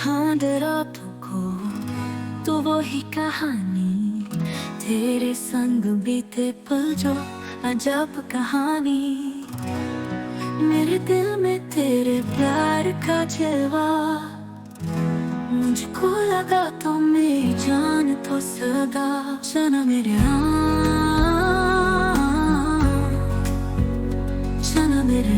चांद रातों को तो वही कहानी, तेरे संग बीते पल जो अजब कहानी। मेरे दिल में तेरे प्यार का जलवा, मुझको लगा तो मेरी जान तो सदा। चना मेरे चना मेरे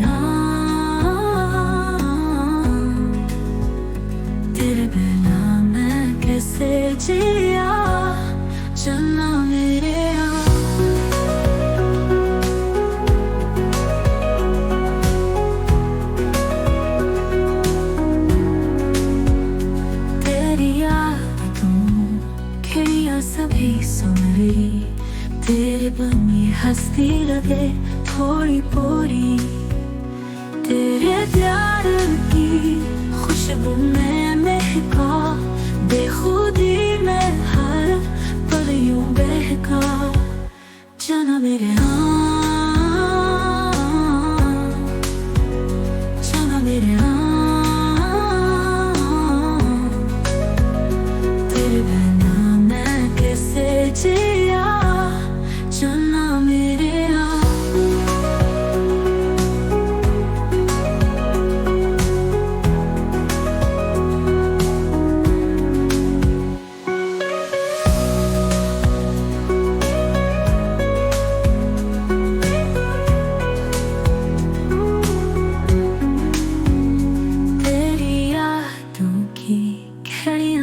तेरे बिना मैं कैसे जिया, चना मेरे तेरी यादों खिड़ियाँ सभी सुन रही, तेरे बनी हंसती लगे थोड़ी पूरी। तेरे प्यार की खुशबू में महका, बेखुदी में हर पल यूं बहका। चना मेरे चना मेरे तेरे बिना मैं कैसे जिया, चना मेरे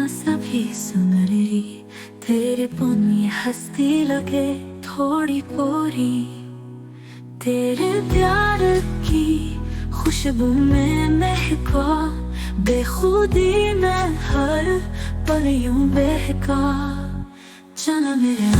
सभी सुन रही, तेरे पुनी हंसती लगे थोड़ी पूरी। तेरे प्यार की खुशबू में महका, बेखुदी में हर पल यूं बहका। चना मेरे